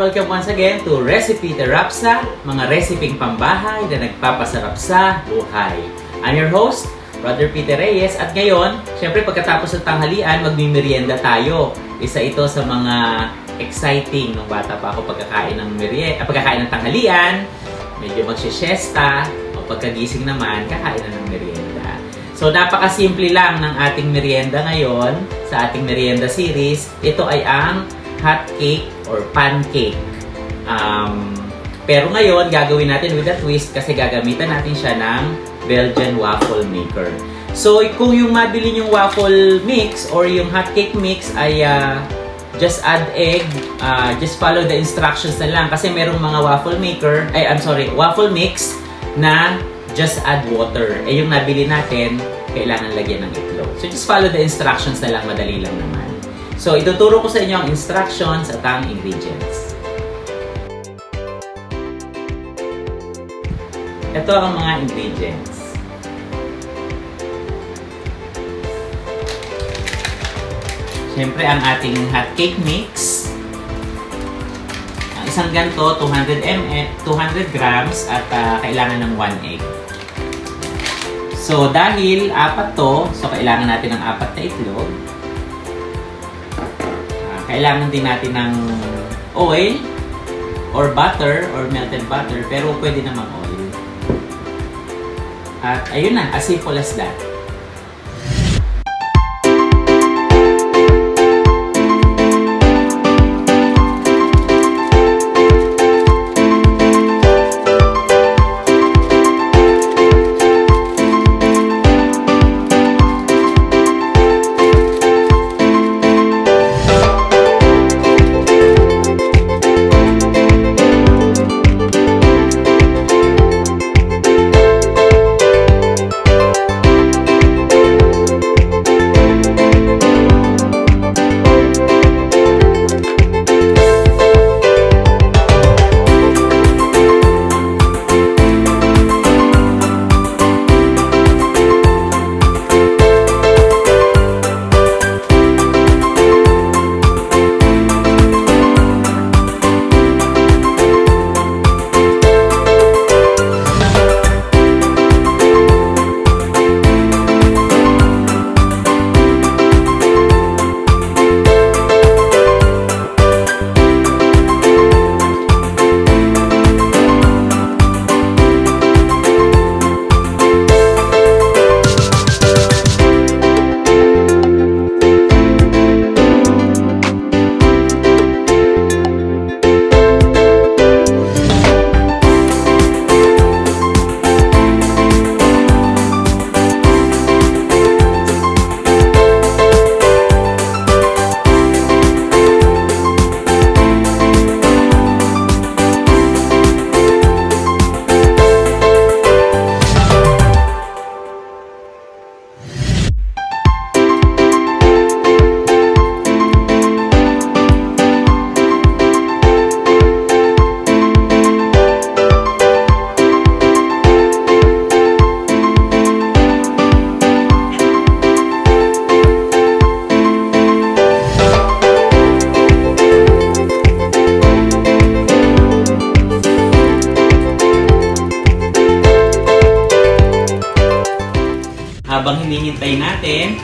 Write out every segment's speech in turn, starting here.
welcome once again to Recipe Terapsa, mga resiping pambahay na nagpapasarap sa buhay. I'm your host, Brother Peter Reyes, at ngayon, syempre pagkatapos ng tanghalian, magmimerienda tayo. Isa ito sa mga exciting nung bata pa ako pagkakain ng tanghalian, medyo magsisiesta, o pagkagising naman, kakain na ng merienda. So, napakasimple lang ng ating merienda ngayon sa ating merienda series. Ito ay ang hot cake or pancake. Pero ngayon, gagawin natin with a twist kasi gagamitan natin siya ng Belgian waffle maker. So, kung yung mabili yung waffle mix or yung hot cake mix ay just add egg, just follow the instructions na lang kasi merong mga waffle mix na just add water. Eh yung nabili natin, kailangan lagyan ng itlog. So just follow the instructions na lang, madali lang naman. So ituturo ko sa inyo ang instructions at ang ingredients. Ito ang mga ingredients. Siyempre ang ating hot cake mix. Ang isang ganito, 200 grams at kailangan ng 1 egg. So, dahil apat to, so kailangan natin ng 4 na itlog. Kailangan din natin ng oil or butter or melted butter, pero pwede namang oil. At ayun na, as simple as that. Habang hinihintay natin,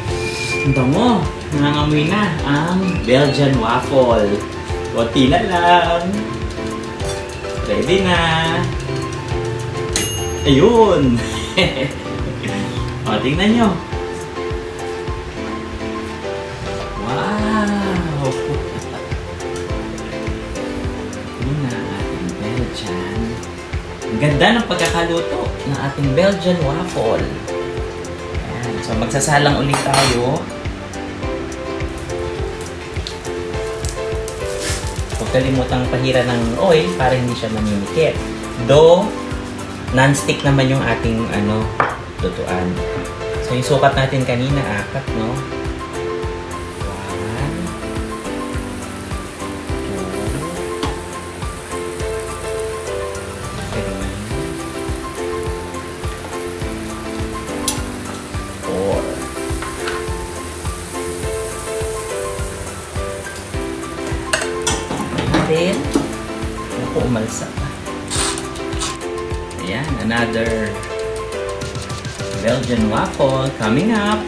ang bango, nangangamoy na ang Belgian waffle. Konti na lang. Ready na. Ayun. O, tingnan nyo. Wow! Ito na ating Belgian. Ang ganda ng pagkakaluto ng ating Belgian waffle. So, magsasalang ulit tayo. Huwag kalimutang pahira ng oil para hindi siya mamimikit. Though, non-stick naman yung ating lutuan. So, yung sukat natin kanina, 4, no? 1, 2, 3, 4. Another Belgian waffle coming up.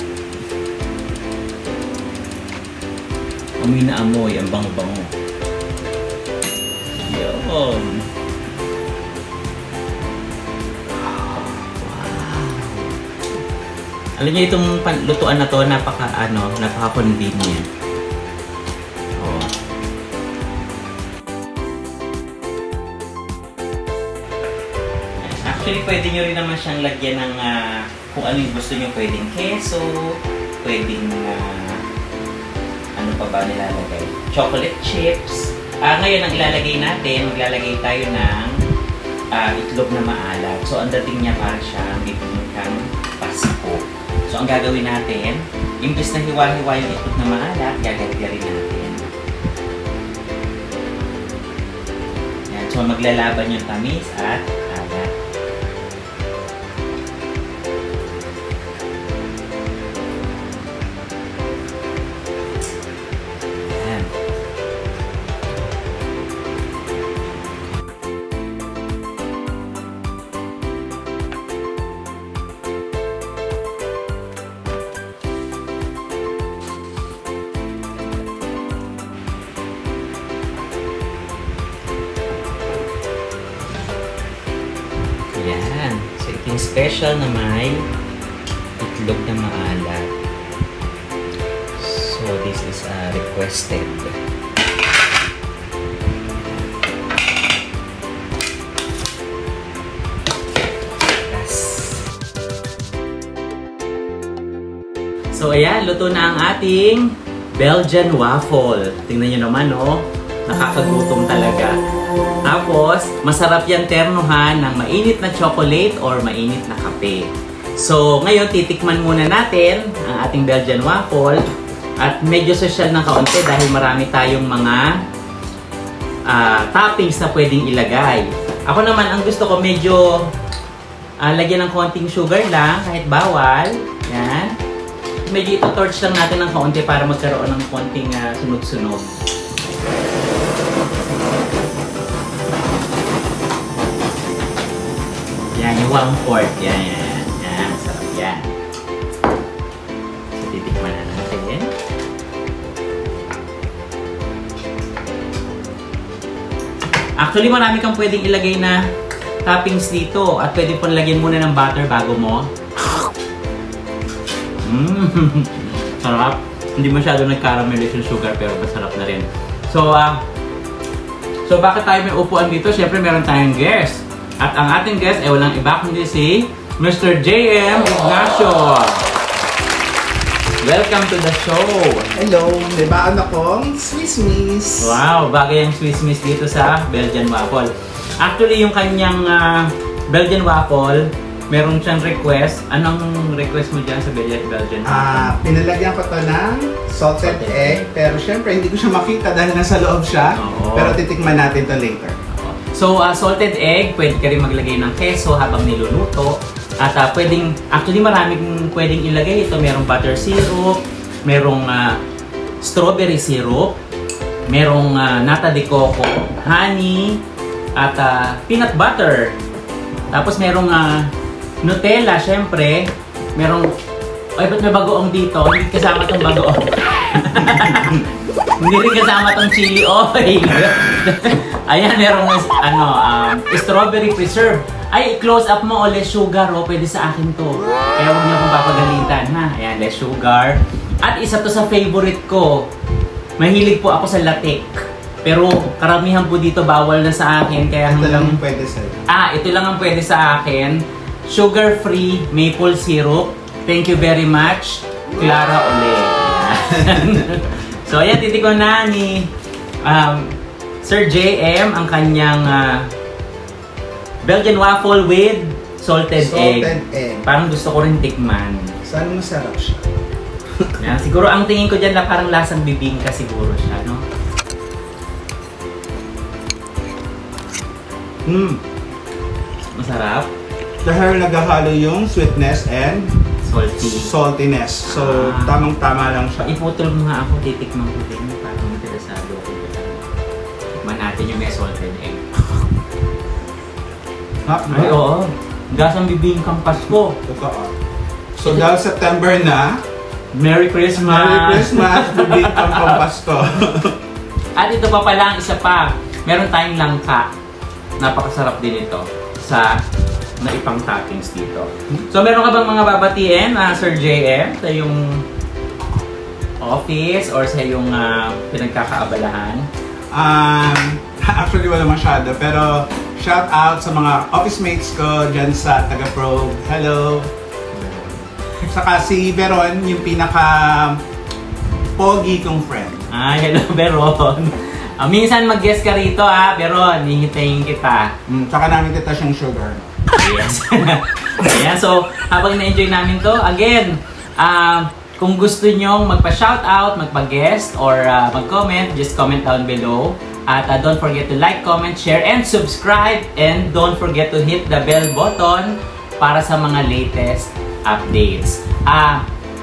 Amoy na amoy, ang bango-bango. Yun. Alam niyo itong lutuan na to, napaka-convenient. Oh. Actually, pwede nyo rin naman siyang lagyan ng kung ano yung gusto nyo. Pwedeng keso, pwedeng ano pa ba nilalagay? Chocolate chips. Ngayon, ang ilalagay natin, maglalagay tayo ng itlog na maalat. So, ang dating niya para siyang bibingkang pasko. So, ang gagawin natin, imbis na hiwa-hiwa yung itlog na maalat, gagawin natin. Yan. So, maglalaban yung tamis at alat. Yan. Yan. So, ito yung special na may itlog na maalat. So, this is requested. Yes. So, ayan. Luto na ang ating Belgian waffle. Tingnan nyo naman, no? Nakakagutom talaga. Tapos, masarap yan ternohan ng mainit na chocolate or mainit na kape. So, ngayon, titikman muna natin ang ating Belgian waffle. At medyo social ng kaunti dahil marami tayong mga toppings na pwedeng ilagay. Ako naman, ang gusto ko medyo lagyan ng konting sugar lang, kahit bawal. Yan. Medyo ito-torch lang natin ng kaunti para magkaroon ng konting sunog-sunog. Yan, yung 1/4. Yan. Masarap yan. So, titikman na natin. Actually, marami kang pwedeng ilagay na toppings dito. At pwede pong lagyan muna ng butter bago mo. Sarap. Hindi masyado nag-caramelize yung sugar pero masarap na rin. So, bakit tayo may upuan dito? Siyempre, meron tayong guest. At ang ating guest ay walang iba kundi si Mr. J.M. Ignacio. Welcome to the show. Hello, may baon akong Swiss Miss. Wow, bagay ang Swiss Miss dito sa Belgian waffle. Actually, yung kanyang Belgian waffle, meron siyang request. Anong request mo dyan sa Belgian waffle? Pinalagyan ko to ng salted egg. Pero syempre, hindi ko siya makita dahil nasa loob siya. Oo. Pero titikman natin to later. So, salted egg, pwede ka rin maglagay ng keso habang niluluto. At actually maraming pwedeng ilagay ito. Merong butter syrup, merong strawberry syrup, merong nata de coco, honey, at peanut butter. Tapos merong Nutella, syempre. Merong, ay ba't may bagoong dito? Hindi kasama tong bagoong. Hindi rin kasama tong chili oil. Ayan, merong strawberry preserve. Ay, close up mo, less sugar, pwede sa akin to. Kaya huwag niyo akong papagalitan, ha? Ayan, less sugar. At isa to sa favorite ko. Mahilig po ako sa latik. Pero karamihan po dito bawal na sa akin. Kaya ito lang ang pwede sa'yo. ito lang ang pwede sa akin. Sugar-free maple syrup. Thank you very much, Clara Ole. So, ayan, titikon na ni Sir JM ang kanyang Belgian waffle with salted egg. Parang gusto ko rin tikman. Sana masarap siya. Yan, siguro ang tingin ko dyan na parang lasang bibingka siguro siya, no? Masarap. Dahil naghahalo yung sweetness and saltiness. So, tamang-tama lang siya. Iputol mo nga ako, titikman ko din. Parang interesado ako. Tikman natin yung may salted egg. Ha? Ay, oo. Gasang bibingkang Pasko. Totoo. So dahil September na, Merry Christmas! Merry Christmas! Bibingkang Pasko. At ito pa pala ang isa pa. Meron tayong langka. Napakasarap din ito sa naipang toppings dito. So meron ka bang mga babatiin, Sir JM, sa yung office or sa yung pinagkakaabalahan? Actually wala masyado, pero shout out sa mga office mates ko dyan sa Taga-Probe. Hello! Saka si Veron, yung pinaka-pogi kong friend. Hello Veron! Minsan mag-guest ka rito Veron, hihintayin kita. Saka namin kita siyang sugar. Yes. Ayan, so habang na-enjoy namin to, again, kung gusto nyong magpa-shoutout, magpa-guest, or mag-comment, just comment down below. At don't forget to like, comment, share, and subscribe. And don't forget to hit the bell button para sa mga latest updates.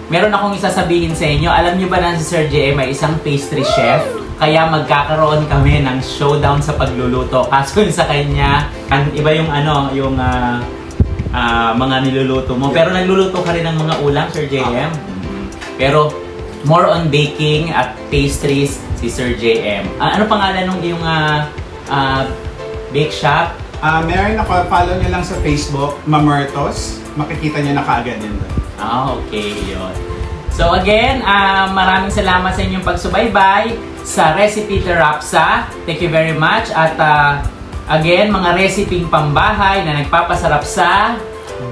Meron akong isasabihin sa inyo. Alam nyo ba na si Sir JM ay isang pastry chef? Kaya magkakaroon kami ng showdown sa pagluluto. Kaso sa kanya, iba yung mga niluluto mo. Pero nagluluto ka rin ng mga ulam, Sir JM. Pero more on baking at pastries si Sir JM. Ano pangalan ng iyong bake shop? Meron ako, follow nyo lang sa Facebook, Mamertos. Makikita nyo na kaagad yun doon. Okay, yun. So again, maraming salamat sa inyong pagsubaybay sa Recipe Terapsa. Thank you very much. At again, mga resiping pambahay na nagpapasarap sa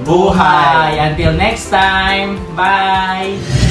buhay. Until next time, bye!